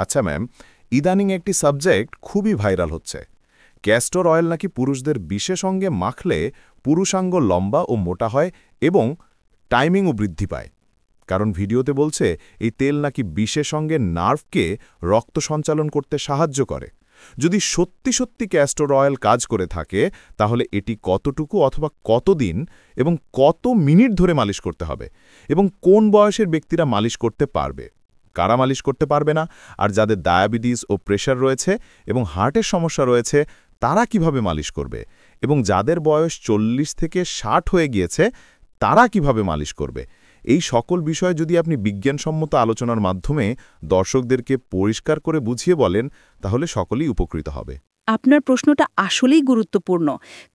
আচ্ছা ম্যাম, ইদানিং একটি সাবজেক্ট খুবই ভাইরাল হচ্ছে। ক্যাস্টর অয়েল নাকি পুরুষদের বিশেষ অঙ্গে মাখলে পুরুষাঙ্গ লম্বা ও মোটা হয় এবং টাইমিংও বৃদ্ধি পায়। কারণ ভিডিওতে বলছে এই তেল নাকি বিশেষ অঙ্গের নার্ভকে রক্ত সঞ্চালন করতে সাহায্য করে। যদি সত্যি সত্যি ক্যাস্টর অয়েল কাজ করে থাকে, তাহলে এটি কতটুকু অথবা কতদিন এবং কত মিনিট ধরে মালিশ করতে হবে, এবং কোন বয়সের ব্যক্তিরা মালিশ করতে পারবে, কারা মালিশ করতে পারবে না, আর যাদের ডায়াবেটিস ও প্রেশার রয়েছে এবং হার্টের সমস্যা রয়েছে তারা কিভাবে মালিশ করবে, এবং যাদের বয়স 40 থেকে 60 হয়ে গিয়েছে তারা কিভাবে মালিশ করবে, এই সকল বিষয় যদি আপনি বিজ্ঞানসম্মত আলোচনার মাধ্যমে দর্শকদেরকে পরিষ্কার করে বুঝিয়ে বলেন, তাহলে সকলেই উপকৃত হবে। আপনার প্রশ্নটা আসলেই গুরুত্বপূর্ণ,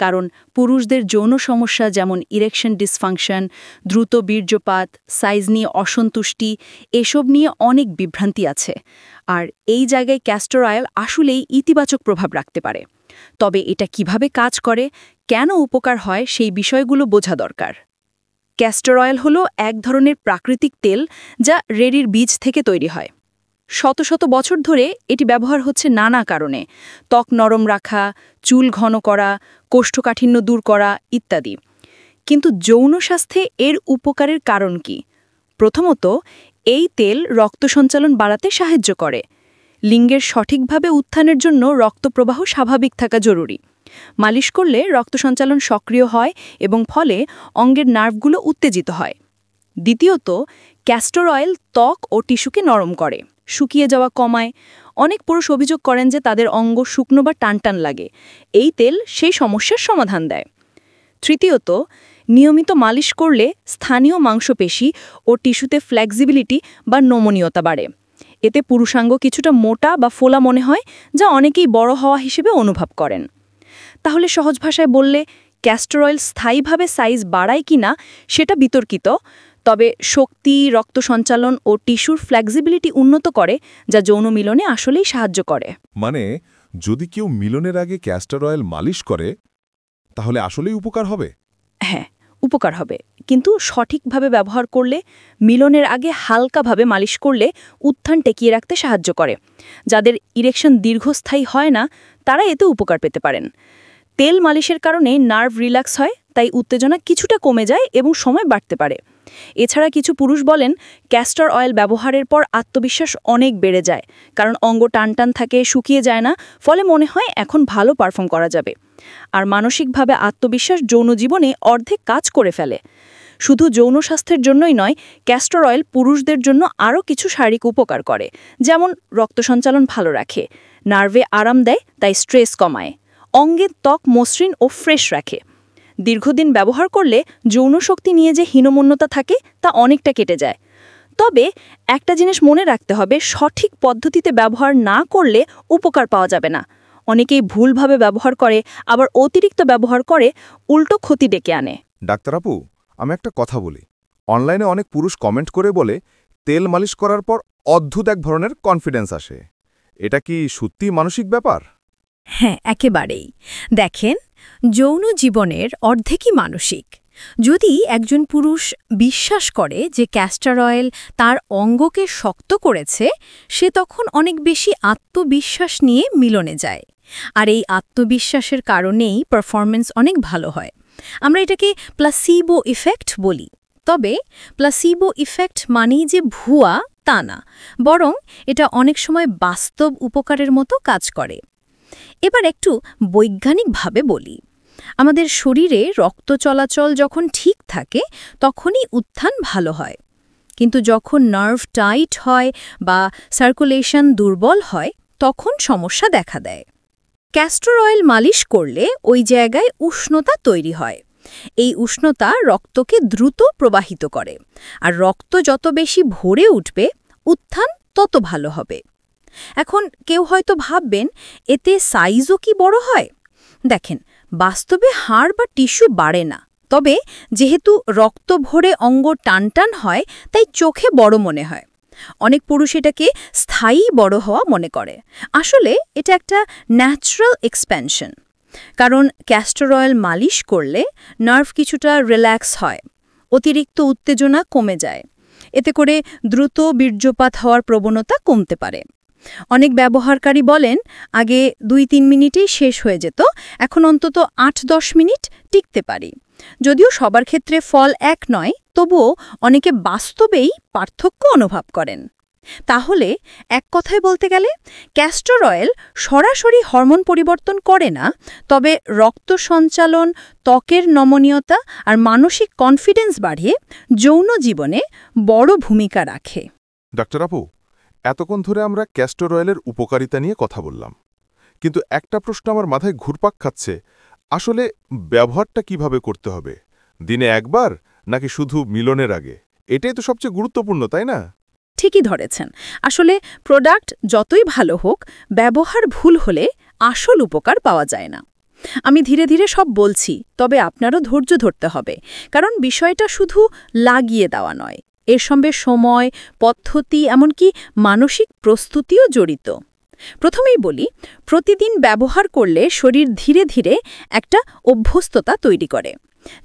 কারণ পুরুষদের যৌন সমস্যা যেমন ইরেকশন ডিসফাংশন, দ্রুত বীর্যপাত, সাইজ নিয়ে অসন্তুষ্টি, এসব নিয়ে অনেক বিভ্রান্তি আছে। আর এই জায়গায় ক্যাস্টর অয়েল আসলেই ইতিবাচক প্রভাব রাখতে পারে। তবে এটা কিভাবে কাজ করে, কেন উপকার হয়, সেই বিষয়গুলো বোঝা দরকার। ক্যাস্টর অয়েল হলো এক ধরনের প্রাকৃতিক তেল যা রেডির বীজ থেকে তৈরি হয়। শত শত বছর ধরে এটি ব্যবহার হচ্ছে নানা কারণে: ত্বক নরম রাখা, চুল ঘন করা, কোষ্ঠকাঠিন্য দূর করা ইত্যাদি। কিন্তু যৌন স্বাস্থ্যে এর উপকারের কারণ কি? প্রথমত, এই তেল রক্ত সঞ্চালন বাড়াতে সাহায্য করে। লিঙ্গের সঠিকভাবে উত্থানের জন্য রক্তপ্রবাহ স্বাভাবিক থাকা জরুরি। মালিশ করলে রক্ত সঞ্চালন সক্রিয় হয় এবং ফলে অঙ্গের নার্ভগুলো উত্তেজিত হয়। দ্বিতীয়ত, ক্যাস্টর অয়েল ত্বক ও টিস্যুকে নরম করে, শুকিয়ে যাওয়া কমায়। অনেক পুরুষ অভিযোগ করেন যে তাদের অঙ্গ শুকনো বা টানটান লাগে। এই তেল সেই সমস্যার সমাধান দেয়। তৃতীয়ত, নিয়মিত মালিশ করলে স্থানীয় মাংসপেশি ও টিস্যুতে ফ্লেক্সিবিলিটি বা নমনীয়তা বাড়ে। এতে পুরুষাঙ্গ কিছুটা মোটা বা ফোলা মনে হয়, যা অনেকেই বড় হওয়া হিসেবে অনুভব করেন। তাহলে সহজ ভাষায় বললে, ক্যাস্টর অয়েল স্থায়ীভাবে সাইজ বাড়ায় কিনা সেটা বিতর্কিত, তবে শক্তি, রক্ত সঞ্চালন ও টিস্যুর ফ্লেক্সিবিলিটি উন্নত করে, যা যৌন মিলনে আসলেই সাহায্য করে। মানে যদি কেউ মিলনের আগে ক্যাস্টর অয়েল মালিশ করে, তাহলে আসলেই উপকার হবে? হ্যাঁ, উপকার হবে, কিন্তু সঠিকভাবে ব্যবহার করলে। মিলনের আগে হালকাভাবে মালিশ করলে উত্থান টেকিয়ে রাখতে সাহায্য করে। যাদের ইরেকশন দীর্ঘস্থায়ী হয় না, তারা এতে উপকার পেতে পারেন। তেল মালিশের কারণে নার্ভ রিল্যাক্স হয়, তাই উত্তেজনা কিছুটা কমে যায় এবং সময় বাড়তে পারে। এছাড়া কিছু পুরুষ বলেন, ক্যাস্টর অয়েল ব্যবহারের পর আত্মবিশ্বাস অনেক বেড়ে যায়, কারণ অঙ্গ টানটান থাকে, শুকিয়ে যায় না, ফলে মনে হয় এখন ভালো পারফর্ম করা যাবে। আর মানসিকভাবে আত্মবিশ্বাস যৌন জীবনে অর্ধেক কাজ করে ফেলে। শুধু যৌন স্বাস্থ্যের জন্যই নয়, ক্যাস্টর অয়েল পুরুষদের জন্য আরও কিছু শারীরিক উপকার করে, যেমন রক্ত সঞ্চালন ভালো রাখে, নার্ভে আরাম দেয়, তাই স্ট্রেস কমায়, অঙ্গের ত্বক মসৃণ ও ফ্রেশ রাখে। দীর্ঘদিন ব্যবহার করলে যৌন শক্তি নিয়ে যে হীনমন্যতা থাকে তা অনেকটা কেটে যায়। তবে একটা জিনিস মনে রাখতে হবে, সঠিক পদ্ধতিতে ব্যবহার না করলে উপকার পাওয়া যাবে না। অনেকেই ভুলভাবে ব্যবহার করে, আবার অতিরিক্ত ব্যবহার করে উল্টো ক্ষতি ডেকে আনে। ডাক্তার আপু, আমি একটা কথা বলি। অনলাইনে অনেক পুরুষ কমেন্ট করে বলে তেল মালিশ করার পর অদ্ভুত এক ধরনের কনফিডেন্স আসে। এটা কি সত্যি মানসিক ব্যাপার? হ্যাঁ, একেবারেই। দেখেন, যৌন জীবনের অর্ধেকই মানসিক। যদি একজন পুরুষ বিশ্বাস করে যে ক্যাস্টর অয়েল তার অঙ্গকে শক্ত করেছে, সে তখন অনেক বেশি আত্মবিশ্বাস নিয়ে মিলনে যায়। আর এই আত্মবিশ্বাসের কারণেই পারফরম্যান্স অনেক ভালো হয়। আমরা এটাকে প্লাসিবো ইফেক্ট বলি। তবে প্লাসিবো ইফেক্ট মানেই যে ভুয়া তা না, বরং এটা অনেক সময় বাস্তব উপকারের মতো কাজ করে। এবার একটু বৈজ্ঞানিকভাবে বলি। আমাদের শরীরে রক্ত চলাচল যখন ঠিক থাকে, তখনই উত্থান ভালো হয়। কিন্তু যখন নার্ভ টাইট হয় বা সার্কুলেশন দুর্বল হয়, তখন সমস্যা দেখা দেয়। ক্যাস্টর অয়েল মালিশ করলে ওই জায়গায় উষ্ণতা তৈরি হয়। এই উষ্ণতা রক্তকে দ্রুত প্রবাহিত করে, আর রক্ত যত বেশি ভরে উঠবে, উত্থান তত ভালো হবে। এখন কেউ হয়তো ভাববেন, এতে সাইজও কি বড় হয়? দেখেন, বাস্তবে হাড় বা টিস্যু বাড়ে না, তবে যেহেতু রক্ত ভরে অঙ্গ টানটান হয়, তাই চোখে বড় মনে হয়। অনেক পুরুষ এটাকে স্থায়ী বড় হওয়া মনে করে। আসলে এটা একটা ন্যাচারাল এক্সপ্যানশন, কারণ ক্যাস্টর অয়েল মালিশ করলে নার্ভ কিছুটা রিল্যাক্স হয়, অতিরিক্ত উত্তেজনা কমে যায়। এতে করে দ্রুত বীর্যপাত হওয়ার প্রবণতা কমতে পারে। অনেক ব্যবহারকারী বলেন আগে 2-3 মিনিটেই শেষ হয়ে যেত, এখন অন্তত 8-10 মিনিট টিকতে পারি। যদিও সবার ক্ষেত্রে ফল এক নয়, তবুও অনেকে বাস্তবেই পার্থক্য অনুভব করেন। তাহলে এক কথায় বলতে গেলে ক্যাস্টর অয়েল সরাসরি হরমোন পরিবর্তন করে না, তবে রক্ত সঞ্চালন, ত্বকের নমনীয়তা আর মানসিক কনফিডেন্স বাড়িয়ে যৌন জীবনে বড় ভূমিকা রাখে। ডাক্তার আপু, এতক্ষণ ধরে আমরা ক্যাস্টর অয়েলের উপকারিতা নিয়ে কথা বললাম, কিন্তু একটা প্রশ্ন আমার মাথায় ঘুরপাক খাচ্ছে, আসলে ব্যবহারটা কিভাবে করতে হবে? দিনে একবার নাকি শুধু মিলনের আগে? এটাই তো সবচেয়ে গুরুত্বপূর্ণ, তাই না? ঠিকই ধরেছেন। আসলে প্রোডাক্ট যতই ভালো হোক, ব্যবহার ভুল হলে আসল উপকার পাওয়া যায় না। আমি ধীরে ধীরে সব বলছি, তবে আপনারও ধৈর্য ধরতে হবে, কারণ বিষয়টা শুধু লাগিয়ে দেওয়া নয়, এর সঙ্গে সময়, পদ্ধতি, এমনকি মানসিক প্রস্তুতিও জড়িত। প্রথমেই বলি, প্রতিদিন ব্যবহার করলে শরীর ধীরে ধীরে একটা অভ্যস্ততা তৈরি করে।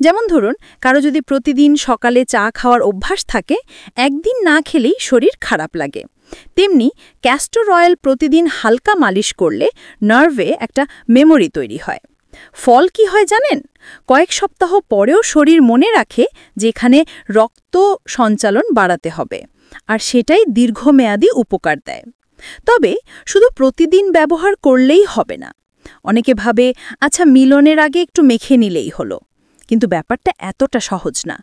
যেমন ধরুন, কারো যদি প্রতিদিন সকালে চা খাওয়ার অভ্যাস থাকে, একদিন না খেলেই শরীর খারাপ লাগে। তেমনি ক্যাস্টর অয়েল প্রতিদিন হালকা মালিশ করলে নার্ভে একটা মেমোরি তৈরি হয়। ফল কি হয় জানেন? কয়েক সপ্তাহ পরেও শরীর মনে রাখে যেখানে রক্ত সঞ্চালন বাড়াতে হবে, আর সেটাই দীর্ঘমেয়াদী উপকার দেয়। তবে শুধু প্রতিদিন ব্যবহার করলেই হবে না। অনেকে ভাবে, আচ্ছা মিলনের আগে একটু মেখে নিলেই হলো। কিন্তু ব্যাপারটা এতটা সহজ না,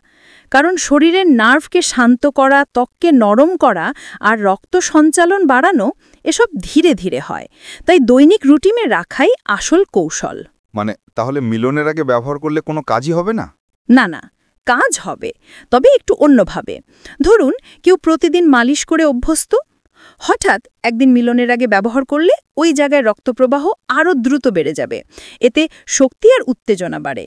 কারণ শরীরের নার্ভকে শান্ত করা, ত্বককে নরম করা আর রক্ত সঞ্চালন বাড়ানো এসব ধীরে ধীরে হয়। তাই দৈনিক রুটিনে রাখাই আসল কৌশল। মানে তাহলে মিলনের আগে ব্যবহার করলে কোনো কাজই হবে না? না না, কাজ হবে, তবে একটু অন্যভাবে। ধরুন, কেউ প্রতিদিন মালিশ করে অভ্যস্ত, হঠাৎ একদিন মিলনের আগে ব্যবহার করলে ওই জায়গায় রক্তপ্রবাহ আরও দ্রুত বেড়ে যাবে। এতে শক্তি আর উত্তেজনা বাড়ে।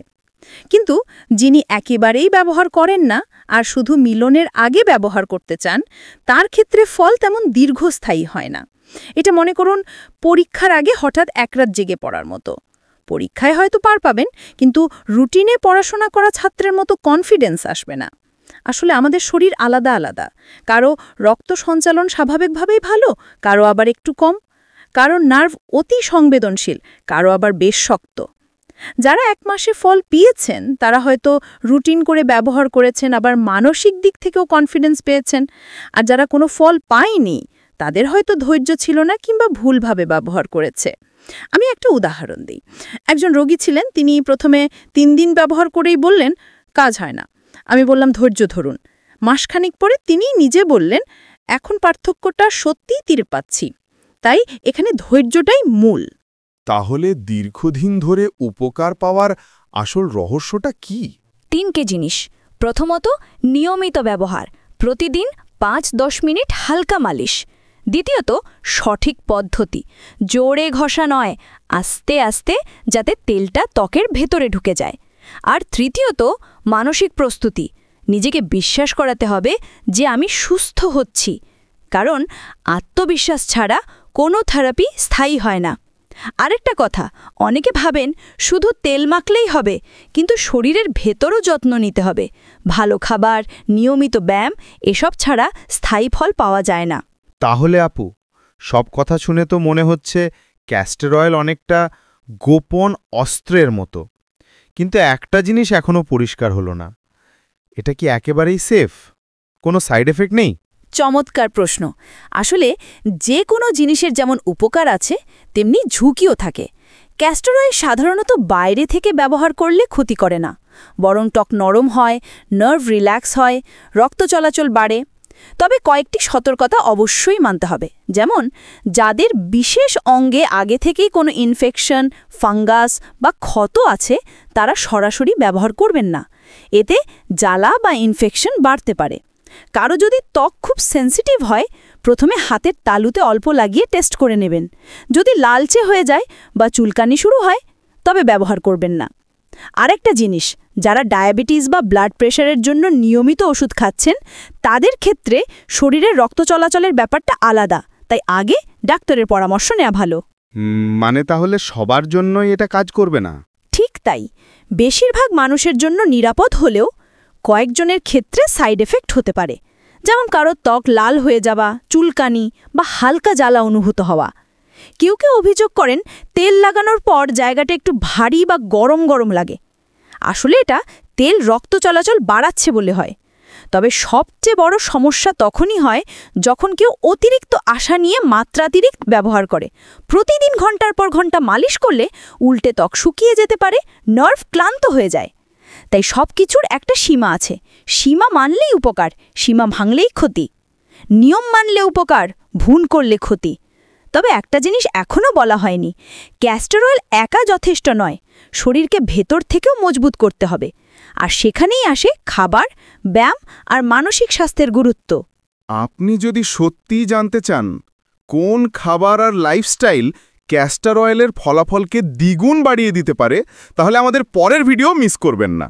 কিন্তু যিনি একেবারেই ব্যবহার করেন না আর শুধু মিলনের আগে ব্যবহার করতে চান, তার ক্ষেত্রে ফল তেমন দীর্ঘস্থায়ী হয় না। এটা মনে করুন পরীক্ষার আগে হঠাৎ একরাত জেগে পড়ার মতো। পরীক্ষায় হয়তো পার পাবেন, কিন্তু রুটিনে পড়াশোনা করা ছাত্রের মতো কনফিডেন্স আসবে না। আসলে আমাদের শরীর আলাদা আলাদা, কারো রক্ত সঞ্চালন স্বাভাবিকভাবেই ভালো, কারো আবার একটু কম, কারো নার্ভ অতি সংবেদনশীল, কারো আবার বেশ শক্ত। যারা 1 মাসে ফল পেয়েছেন তারা হয়তো রুটিন করে ব্যবহার করেছেন, আবার মানসিক দিক থেকেও কনফিডেন্স পেয়েছেন। আর যারা কোনো ফল পায়নি, তাদের হয়তো ধৈর্য ছিল না কিংবা ভুলভাবে ব্যবহার করেছে। আমি একটা উদাহরণ দিই। একজন রোগী ছিলেন, তিনি প্রথমে 3 দিন ব্যবহার করেই বললেন কাজ হয় না। আমি বললাম ধৈর্য ধরুন। মাসখানিক পরে তিনি নিজে বললেন, এখন পার্থক্যটা সত্যিই টের পাচ্ছি। তাই এখানে ধৈর্যটাই মূল। তাহলে দীর্ঘদিন ধরে উপকার পাওয়ার আসল রহস্যটা কি? 3 জিনিস। প্রথমত, নিয়মিত ব্যবহার, প্রতিদিন 5-10 মিনিট হালকা মালিশ। দ্বিতীয়ত, সঠিক পদ্ধতি, জোরে ঘষা নয়, আস্তে আস্তে, যাতে তেলটা ত্বকের ভেতরে ঢুকে যায়। আর তৃতীয়ত, মানসিক প্রস্তুতি, নিজেকে বিশ্বাস করাতে হবে যে আমি সুস্থ হচ্ছি, কারণ আত্মবিশ্বাস ছাড়া কোনো থেরাপি স্থায়ী হয় না। আরেকটা কথা, অনেকে ভাবেন শুধু তেল মাখলেই হবে, কিন্তু শরীরের ভেতরও যত্ন নিতে হবে। ভালো খাবার, নিয়মিত ব্যায়াম, এসব ছাড়া স্থায়ী ফল পাওয়া যায় না। তাহলে আপু, সব কথা শুনে তো মনে হচ্ছে ক্যাস্টর অয়েল অনেকটা গোপন অস্ত্রের মতো। কিন্তু একটা জিনিস এখনো পরিষ্কার হলো না, এটা কি একেবারেই সেফ? কোনো সাইড এফেক্ট নেই? চমৎকার প্রশ্ন। আসলে যে কোনো জিনিসের যেমন উপকার আছে, তেমনি ঝুঁকিও থাকে। ক্যাস্টর অয়েল সাধারণত বাইরে থেকে ব্যবহার করলে ক্ষতি করে না, বরং ত্বক নরম হয়, নার্ভ রিল্যাক্স হয়, রক্ত চলাচল বাড়ে। তবে কয়েকটি সতর্কতা অবশ্যই মানতে হবে। যেমন, যাদের বিশেষ অঙ্গে আগে থেকেই কোনো ইনফেকশন, ফাঙ্গাস বা ক্ষত আছে, তারা সরাসরি ব্যবহার করবেন না। এতে জ্বালা বা ইনফেকশন বাড়তে পারে। কারো যদি ত্বক খুব সেন্সিটিভ হয়, প্রথমে হাতের তালুতে অল্প লাগিয়ে টেস্ট করে নেবেন। যদি লালচে হয়ে যায় বা চুলকানি শুরু হয়, তবে ব্যবহার করবেন না। আরেকটা জিনিস, যারা ডায়াবেটিস বা ব্লাড প্রেশারের জন্য নিয়মিত ওষুধ খাচ্ছেন, তাদের ক্ষেত্রে শরীরের রক্ত চলাচলের ব্যাপারটা আলাদা, তাই আগে ডাক্তারের পরামর্শ নেওয়া ভালো। মানে তাহলে সবার জন্যই এটা কাজ করবে না? ঠিক তাই। বেশিরভাগ মানুষের জন্য নিরাপদ হলেও কয়েকজনের ক্ষেত্রে সাইড এফেক্ট হতে পারে, যেমন কারোর ত্বক লাল হয়ে যাওয়া, চুলকানি বা হালকা জ্বালা অনুভূত হওয়া। কেউ কেউ অভিযোগ করেন তেল লাগানোর পর জায়গাটা একটু ভারী বা গরম গরম লাগে। আসলে এটা তেল রক্ত চলাচল বাড়াচ্ছে বলে হয়। তবে সবচেয়ে বড় সমস্যা তখনই হয় যখন কেউ অতিরিক্ত আশা নিয়ে মাত্রাতিরিক্ত ব্যবহার করে। প্রতিদিন ঘন্টার পর ঘন্টা মালিশ করলে উল্টে ত্বক শুকিয়ে যেতে পারে, নার্ভ ক্লান্ত হয়ে যায়। তাই সব কিছুর একটা সীমা আছে। সীমা মানলেই উপকার, সীমা ভাঙলেই ক্ষতি। নিয়ম মানলে উপকার, ভুল করলে ক্ষতি। তবে একটা জিনিস এখনও বলা হয়নি, ক্যাস্টর অয়েল একা যথেষ্ট নয়, শরীরকে ভেতর থেকেও মজবুত করতে হবে। আর সেখানেই আসে খাবার, ব্যায়াম আর মানসিক স্বাস্থ্যের গুরুত্ব। আপনি যদি সত্যিই জানতে চান কোন খাবার আর লাইফস্টাইল ক্যাস্টর অয়েলের ফলাফলকে দ্বিগুণ বাড়িয়ে দিতে পারে, তাহলে আমাদের পরের ভিডিও মিস করবেন না।